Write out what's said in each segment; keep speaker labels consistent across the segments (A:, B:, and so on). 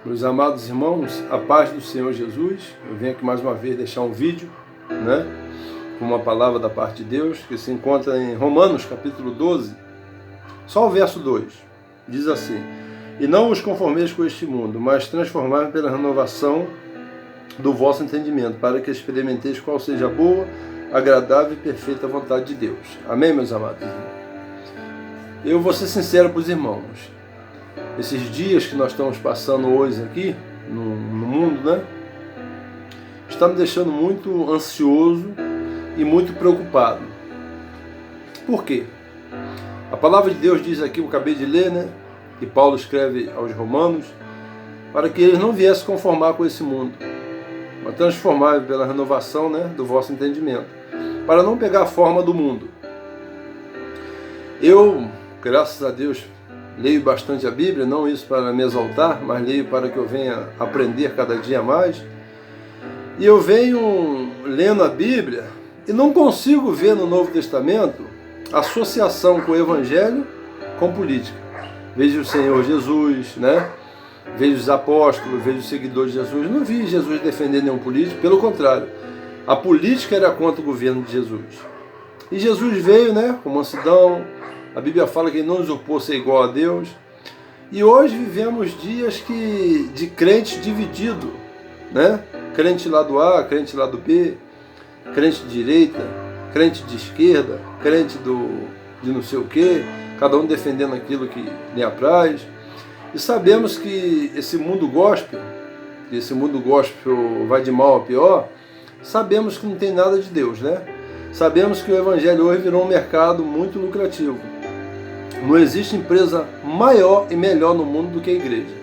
A: Meus amados irmãos, a paz do Senhor Jesus. Eu venho aqui mais uma vez deixar um vídeo, com uma palavra da parte de Deus, que se encontra em Romanos capítulo 12, só o verso 2. Diz assim: E não vos conformeis com este mundo, mas transformai-vos pela renovação do vosso entendimento, para que experimenteis qual seja a boa, agradável e perfeita vontade de Deus. Amém, meus amados irmãos? Eu vou ser sincero para os irmãos. Esses dias que nós estamos passando hoje aqui no mundo, está me deixando muito ansioso e muito preocupado. Por quê? A palavra de Deus diz aqui, eu acabei de ler, que Paulo escreve aos Romanos, para que eles não viessem conformar com esse mundo, mas transformar pela renovação do vosso entendimento, para não pegar a forma do mundo. Eu, graças a Deus, leio bastante a Bíblia, não isso para me exaltar, mas leio para que eu venha aprender cada dia mais. E eu venho lendo a Bíblia e não consigo ver no Novo Testamento associação com o Evangelho com política. Vejo o Senhor Jesus, vejo os apóstolos, vejo os seguidores de Jesus. Não vi Jesus defender nenhum político, pelo contrário. A política era contra o governo de Jesus. E Jesus veio, com mansidão. A Bíblia fala que ele não usurpou ser igual a Deus. E hoje vivemos dias de crente dividido, Crente lado A, crente lado B, crente de direita, crente de esquerda, crente de não sei o quê, cada um defendendo aquilo que lhe apraz. E sabemos que esse mundo gospel vai de mal a pior, sabemos que não tem nada de Deus, Sabemos que o Evangelho hoje virou um mercado muito lucrativo. Não existe empresa maior e melhor no mundo do que a igreja,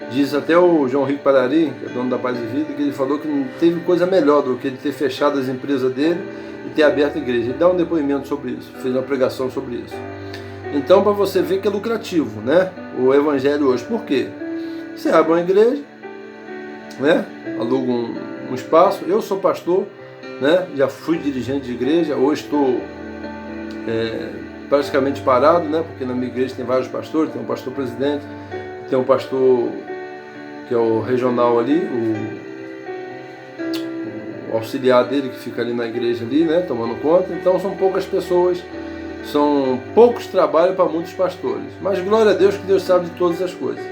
A: Diz até o João Rico Parari, que é dono da Paz e Vida, que ele falou que não teve coisa melhor do que ele ter fechado as empresas dele e ter aberto a igreja. Ele dá um depoimento sobre isso, fez uma pregação sobre isso. Então, para você ver que é lucrativo, o Evangelho hoje. Por quê? Você abre uma igreja, aluga um espaço. Eu sou pastor, já fui dirigente de igreja, hoje estou praticamente parado, porque na minha igreja tem vários pastores, tem um pastor presidente, tem um pastor que é o regional ali, o auxiliar dele que fica ali na igreja ali, tomando conta. Então são poucas pessoas, são poucos trabalhos para muitos pastores, mas glória a Deus que Deus sabe de todas as coisas.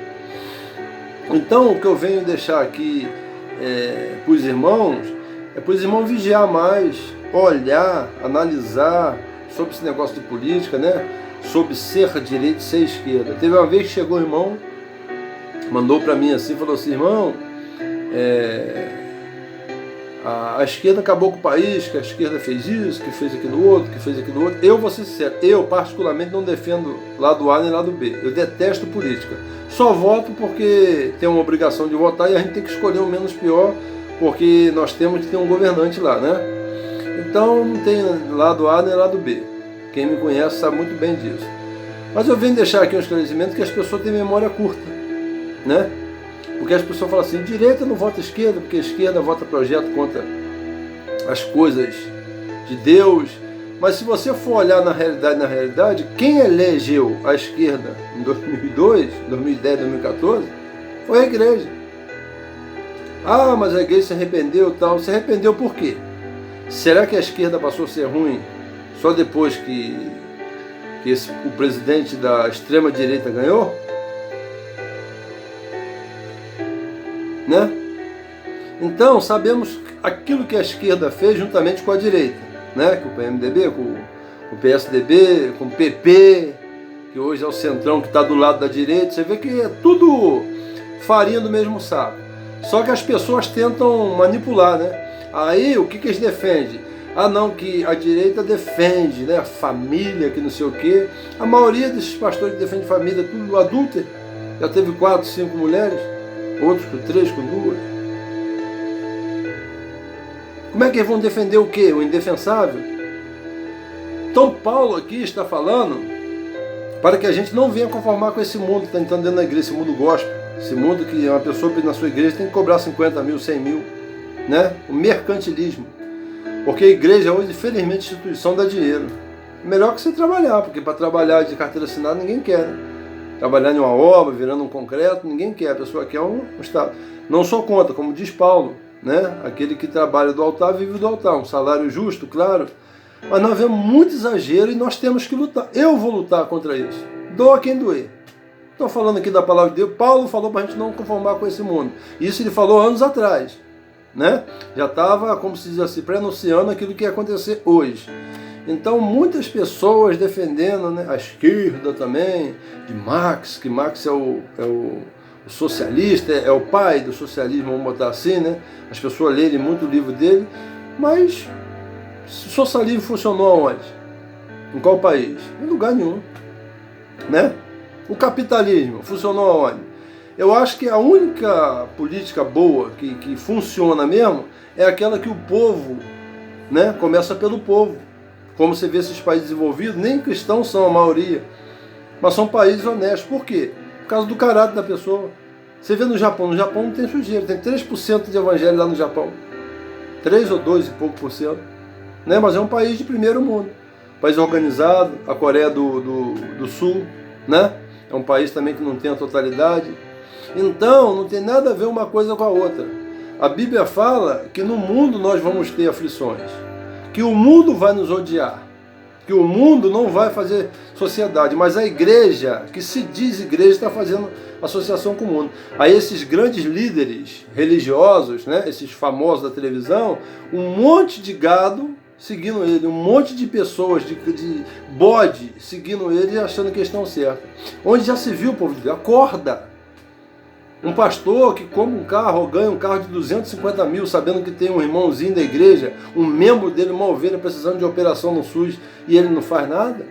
A: Então o que eu venho deixar aqui para os irmãos, é para os irmãos vigiar mais, olhar, analisar sobre esse negócio de política, sobre ser direita e ser esquerda. Teve uma vez que chegou o irmão, mandou para mim assim, falou assim: irmão, a esquerda acabou com o país, que a esquerda fez isso, que fez aquilo outro, que fez aquilo outro. Eu vou ser sincero, eu particularmente não defendo lado A nem lado B. Eu detesto política. Só voto porque tem uma obrigação de votar e a gente tem que escolher o menos pior, porque nós temos que ter um governante lá, Então não tem lado A nem lado B. Quem me conhece sabe muito bem disso. Mas eu venho deixar aqui um esclarecimento que as pessoas têm memória curta, Porque as pessoas falam assim: direita não vota esquerda, porque a esquerda vota projeto contra as coisas de Deus. Mas se você for olhar na realidade, quem elegeu a esquerda em 2002, 2010, 2014, foi a igreja. Ah, mas a igreja se arrependeu e tal. Se arrependeu por quê? Será que a esquerda passou a ser ruim só depois que o presidente da extrema-direita ganhou? Então, sabemos aquilo que a esquerda fez juntamente com a direita, com o PMDB, com o PSDB, com o PP, que hoje é o centrão que está do lado da direita. Você vê que é tudo farinha do mesmo saco. Só que as pessoas tentam manipular, Aí, o que eles defendem? Ah, não, que a direita defende, a família, que não sei o quê. A maioria desses pastores que defendem família, tudo adúltero. Já teve 4, 5 mulheres, outros com 3, com 2. Como é que eles vão defender o quê? O indefensável? Então Paulo aqui está falando para que a gente não venha conformar com esse mundo que está entrando dentro da igreja, esse mundo gospel, esse mundo que uma pessoa na sua igreja tem que cobrar 50 mil, 100 mil, o mercantilismo. Porque a igreja hoje, infelizmente, instituição dá dinheiro. Melhor que você trabalhar, porque para trabalhar de carteira assinada ninguém quer, trabalhar em uma obra, virando um concreto, ninguém quer, a pessoa quer um Estado. Não sou contra, como diz Paulo, né? Aquele que trabalha do altar vive do altar, um salário justo, claro, mas nós vemos muito exagero e nós temos que lutar. Eu vou lutar contra isso, doa quem doer. Estou falando aqui da palavra de Deus. Paulo falou para a gente não conformar com esse mundo. Isso ele falou anos atrás, né? Já estava, como se diz assim, pré-anunciando aquilo que ia acontecer hoje. Então muitas pessoas defendendo, né, a esquerda também, de Marx, que Marx é o socialista, é o pai do socialismo, vamos botar assim, né? As pessoas lerem muito o livro dele, mas o socialismo funcionou aonde? Em qual país? Em lugar nenhum, né? O capitalismo funcionou aonde? Eu acho que a única política boa que funciona mesmo é aquela que o povo, né, começa pelo povo. Como você vê esses países desenvolvidos, nem cristãos são a maioria, mas são países honestos. Por quê? Por causa do caráter da pessoa. Você vê no Japão não tem sujeira, tem 3% de evangelho lá no Japão. 3 ou 2 e pouco por cento. Né? Mas é um país de primeiro mundo. País organizado, a Coreia do Sul, né? É um país também que não tem a totalidade. Então, não tem nada a ver uma coisa com a outra. A Bíblia fala que no mundo nós vamos ter aflições, que o mundo vai nos odiar, que o mundo não vai fazer sociedade, mas a igreja, que se diz igreja, está fazendo associação com o mundo. Aí esses grandes líderes religiosos, né, esses famosos da televisão, um monte de gado seguindo ele, um monte de pessoas, de bode, seguindo ele e achando que estão certos. Onde já se viu, povo de Deus? Acorda! Um pastor que compra um carro, ou ganha um carro de 250 mil, sabendo que tem um irmãozinho da igreja, um membro dele, uma ovelha, precisando de operação no SUS, e ele não faz nada.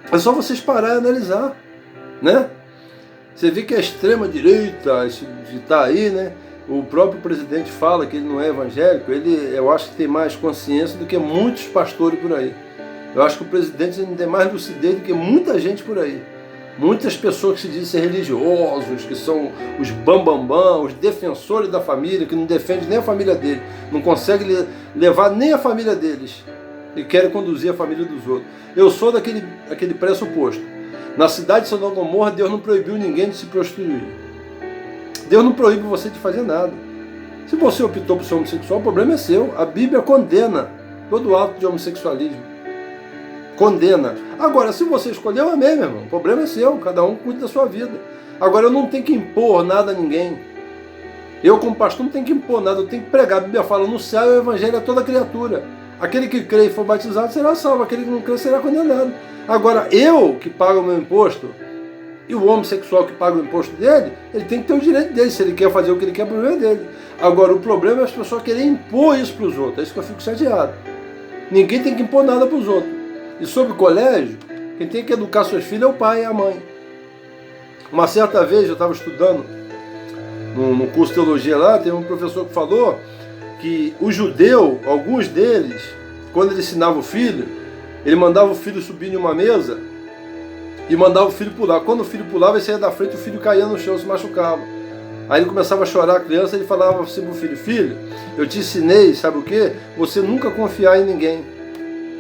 A: É só vocês pararem e analisar, né? Você vê que a extrema-direita está aí, né? O próprio presidente fala que ele não é evangélico, eu acho que tem mais consciência do que muitos pastores por aí. Eu acho que o presidente tem mais lucidez do que muita gente por aí. Muitas pessoas que se dizem ser religiosos, que são os bambambam, os defensores da família, que não defendem nem a família dele, não conseguem levar nem a família deles e querem conduzir a família dos outros. Eu sou daquele pressuposto. Na cidade de Sodoma e Gomorra, Deus não proibiu ninguém de se prostituir. Deus não proíbe você de fazer nada. Se você optou por ser homossexual, o problema é seu. A Bíblia condena todo ato de homossexualismo. Condena. Agora, se você escolheu, amém, meu irmão. O problema é seu. Cada um cuida da sua vida. Agora, eu não tenho que impor nada a ninguém. Eu, como pastor, não tenho que impor nada. Eu tenho que pregar. A Bíblia fala, no céu o evangelho é toda criatura. Aquele que crê e for batizado será salvo. Aquele que não crê será condenado. Agora, eu que pago o meu imposto, e o homossexual que paga o imposto dele, ele tem que ter o direito dele, se ele quer fazer o que ele quer, problema dele. Agora, o problema é as pessoas querem impor isso para os outros. É isso que eu fico chateado. Ninguém tem que impor nada para os outros. E sobre o colégio, quem tem que educar seus filhos é o pai e a mãe. Uma certa vez, eu estava estudando no curso de teologia lá, tem um professor que falou que o judeu, alguns deles, quando ele ensinava o filho, ele mandava o filho subir em uma mesa e mandava o filho pular. Quando o filho pulava, ele saía da frente, o filho caía no chão, se machucava. Aí ele começava a chorar, a criança, ele falava assim para o filho, filho, eu te ensinei, sabe o quê? Você nunca confiar em ninguém.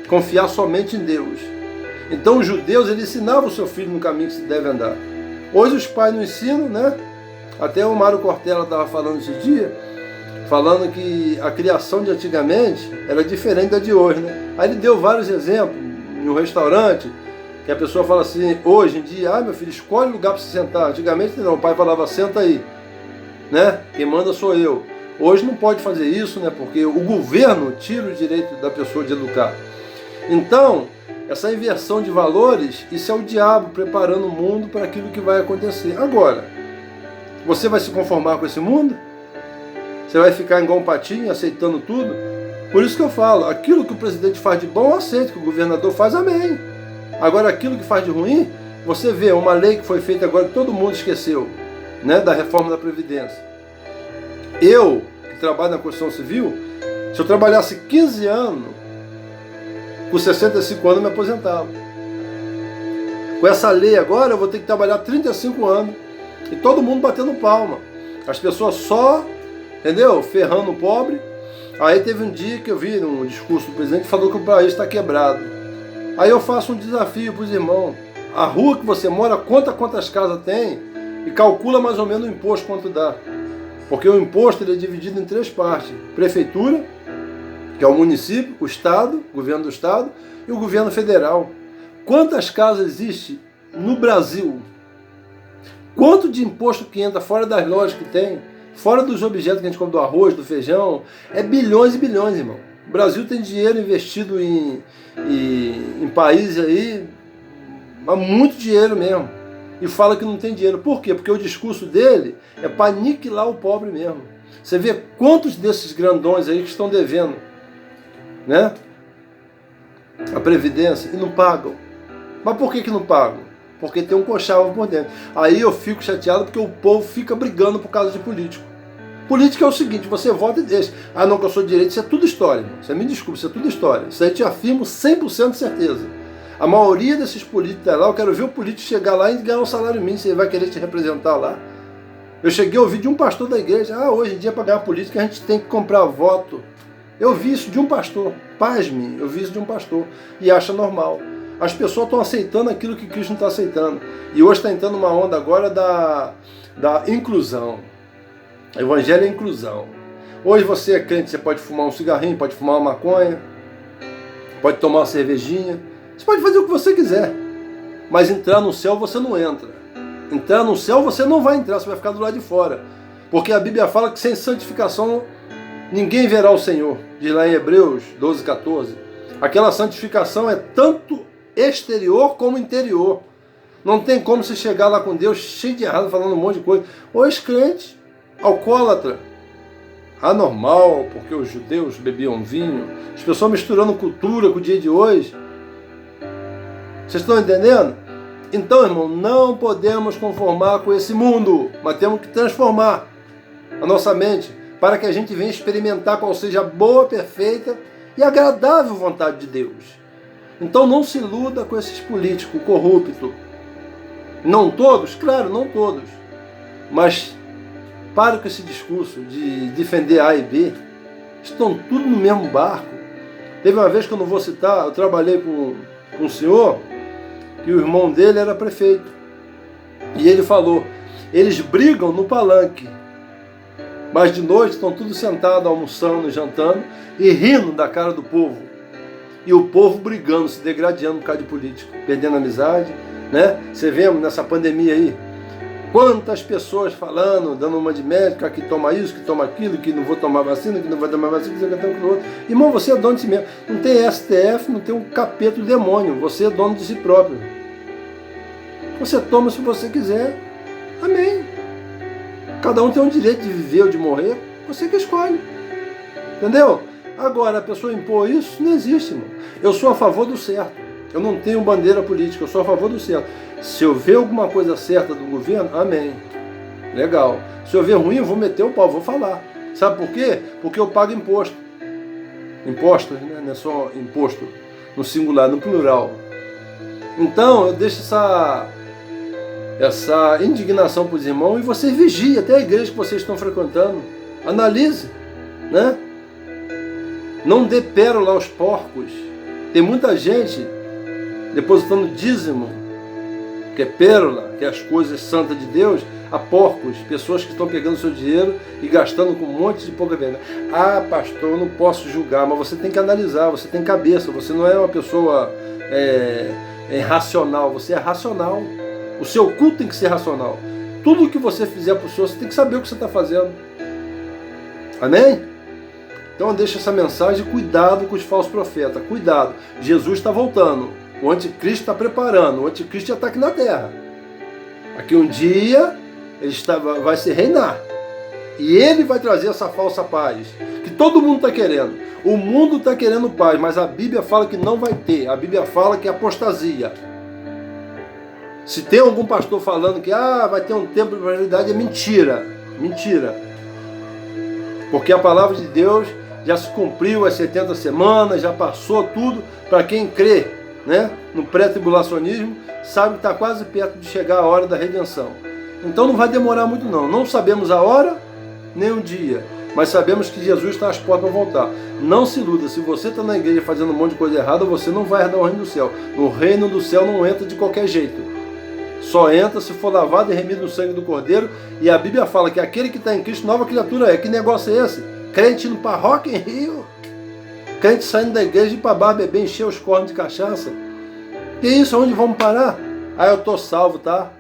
A: Confiar somente em Deus. Então os judeus, eles ensinavam o seu filho no caminho que se deve andar. Hoje os pais não ensinam, né? Até o Mário Cortella estava falando esse dia, falando que a criação de antigamente era diferente da de hoje, né? Aí ele deu vários exemplos, em um restaurante, que a pessoa fala assim, hoje em dia, meu filho, escolhe lugar para se sentar. Antigamente não, o pai falava, senta aí, né? Quem manda sou eu. Hoje não pode fazer isso, né? Porque o governo tira o direito da pessoa de educar. Então, essa inversão de valores, isso é o diabo preparando o mundo para aquilo que vai acontecer. Agora, você vai se conformar com esse mundo? Você vai ficar igual um patinho, aceitando tudo? Por isso que eu falo, aquilo que o presidente faz de bom, eu aceito, que o governador faz, amém. Agora, aquilo que faz de ruim, você vê uma lei que foi feita agora que todo mundo esqueceu, né, da reforma da Previdência. Eu, que trabalho na construção civil, se eu trabalhasse 15 anos, com 65 anos eu me aposentava. Com essa lei agora eu vou ter que trabalhar 35 anos. E todo mundo batendo palma. As pessoas só, entendeu? Ferrando o pobre. Aí teve um dia que eu vi num discurso do presidente que falou que o país está quebrado. Aí eu faço um desafio para os irmãos. a rua que você mora, conta quantas casas tem e calcula mais ou menos o imposto quanto dá. Porque o imposto ele é dividido em 3 partes. Prefeitura, que é o município, o Estado, o governo do Estado e o governo federal. Quantas casas existem no Brasil? Quanto de imposto que entra fora das lojas que tem? Fora dos objetos que a gente compra do arroz, do feijão? É bilhões e bilhões, irmão. O Brasil tem dinheiro investido em países aí, há muito dinheiro mesmo. E fala que não tem dinheiro. Por quê? Porque o discurso dele é para aniquilar o pobre mesmo. Você vê quantos desses grandões aí que estão devendo, né? A Previdência e não pagam. Mas por que não pagam? Porque tem um coxava por dentro. Aí eu fico chateado porque o povo fica brigando por causa de político. Política é o seguinte, você vota e deixa. Ah, não, que eu sou de direita, isso é tudo história. Irmão. Você me desculpa, isso é tudo história. Isso aí te afirmo 100% de certeza. A maioria desses políticos lá, eu quero ver o político chegar lá e ganhar um salário mínimo, se ele vai querer te representar lá. Eu cheguei a ouvir de um pastor da igreja, hoje em dia para ganhar política a gente tem que comprar voto. Eu vi isso de um pastor, pasme, eu vi isso de um pastor, e acha normal. As pessoas estão aceitando aquilo que Cristo não está aceitando. E hoje está entrando uma onda agora da inclusão. Evangelho é inclusão. Hoje você é crente, você pode fumar um cigarrinho, pode fumar uma maconha, pode tomar uma cervejinha, você pode fazer o que você quiser. Mas entrar no céu você não entra. Entrar no céu você não vai entrar, você vai ficar do lado de fora. Porque a Bíblia fala que sem santificação ninguém verá o Senhor. Diz lá em Hebreus 12, 14. Aquela santificação é tanto exterior como interior. Não tem como você chegar lá com Deus cheio de errado, falando um monte de coisa. Ou ex-crente, alcoólatra, anormal, porque os judeus bebiam vinho, as pessoas misturando cultura com o dia de hoje. Vocês estão entendendo? Então, irmão, não podemos conformar com esse mundo, mas temos que transformar a nossa mente para que a gente venha experimentar qual seja a boa, perfeita e agradável vontade de Deus. Então não se iluda com esses políticos corruptos. Não todos? Claro, não todos. Mas pare com esse discurso de defender A e B. Estão tudo no mesmo barco. Teve uma vez que eu não vou citar, eu trabalhei com um senhor que o irmão dele era prefeito. E ele falou, eles brigam no palanque, mas de noite estão todos sentados, almoçando, jantando e rindo da cara do povo. E o povo brigando, se degradando por causa de político, perdendo amizade, né? Você vê nessa pandemia aí, quantas pessoas falando, dando uma de médico, que toma isso, que toma aquilo, que não vou tomar vacina, que não vai tomar vacina, que não vai tomar aquilo outro. Irmão, você é dono de si mesmo. Não tem STF, não tem um capeta do demônio. Você é dono de si próprio. Você toma se você quiser. Amém. Cada um tem o direito de viver ou de morrer. Você que escolhe. Entendeu? Agora, a pessoa impor isso, não existe, irmão. Eu sou a favor do certo. Eu não tenho bandeira política, eu sou a favor do certo. Se eu ver alguma coisa certa do governo, amém. Legal. Se eu ver ruim, eu vou meter o pau, vou falar. Sabe por quê? Porque eu pago imposto. Impostos, né? Não é só imposto no singular, no plural. Então, eu deixo essa indignação para os irmãos e você vigie até a igreja que vocês estão frequentando. Analise, né? Não dê pérola aos porcos. Tem muita gente depositando dízimo, que é pérola, que é as coisas santas de Deus, a porcos, pessoas que estão pegando seu dinheiro e gastando com um monte de pouca venda. Ah, pastor, eu não posso julgar, mas você tem que analisar, você tem cabeça, você não é uma pessoa racional, você é racional. O seu culto tem que ser racional. Tudo que você fizer para o Senhor, você tem que saber o que você está fazendo. Amém? Então deixa essa mensagem, cuidado com os falsos profetas, cuidado. Jesus está voltando, o anticristo está preparando, o anticristo já está aqui na terra. Aqui um dia ele vai se reinar. E ele vai trazer essa falsa paz, que todo mundo está querendo. O mundo está querendo paz, mas a Bíblia fala que não vai ter. A Bíblia fala que é apostasia. Se tem algum pastor falando que vai ter um tempo de realidade, é mentira. Mentira. Porque a palavra de Deus já se cumpriu as 70 semanas, já passou tudo. Para quem crê, né, no pré-tribulacionismo, sabe que está quase perto de chegar a hora da redenção. Então não vai demorar muito não. Não sabemos a hora, nem o dia. mas sabemos que Jesus está às portas para voltar. Não se iluda, se você está na igreja fazendo um monte de coisa errada, você não vai herdar o reino do céu. No reino do céu não entra de qualquer jeito. Só entra se for lavado e remido no sangue do Cordeiro. E a Bíblia fala que aquele que está em Cristo, nova criatura é. Que negócio é esse? Crente no Parroquia em Rio? Crente saindo da igreja e ir para bar beber, encher os cornos de cachaça? Que isso? Onde vamos parar? Ah, eu estou salvo, tá?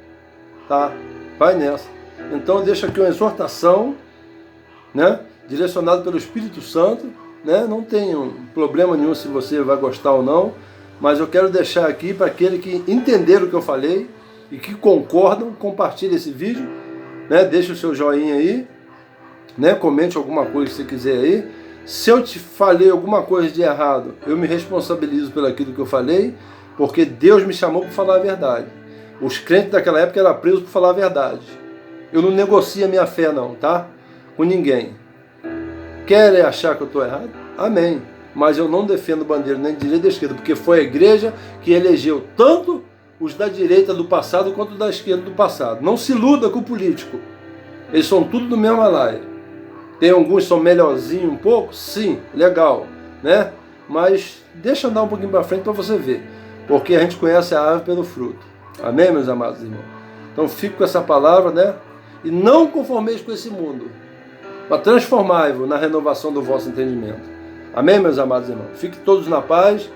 A: Tá, vai nessa. Então deixa aqui uma exortação, né? Direcionada pelo Espírito Santo, né? Não tem problema nenhum se você vai gostar ou não, mas eu quero deixar aqui para aquele que entenderam o que eu falei e que concordam, compartilhe esse vídeo, né? Deixa o seu joinha aí, né? Comente alguma coisa que você quiser aí. Se eu te falei alguma coisa de errado, eu me responsabilizo pelo aquilo que eu falei, porque Deus me chamou para falar a verdade. Os crentes daquela época eram presos por falar a verdade. Eu não negocio a minha fé não, tá? Com ninguém. Querem achar que eu estou errado? Amém. Mas eu não defendo bandeira nem de direita nem de esquerda, porque foi a igreja que elegeu tanto os da direita do passado quanto da esquerda do passado. Não se iluda com o político. Eles são tudo do mesmo balaio. Tem alguns que são melhorzinhos um pouco? Sim, legal, né? Mas deixa andar um pouquinho para frente para você ver. Porque a gente conhece a árvore pelo fruto. Amém, meus amados irmãos? Então fico com essa palavra, né? E não conformeis com esse mundo, mas transformai-vos na renovação do vosso entendimento. Amém, meus amados irmãos? Fiquem todos na paz,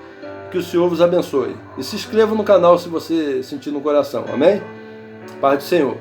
A: que o Senhor vos abençoe. E se inscreva no canal se você sentir no coração. Amém? Paz do Senhor.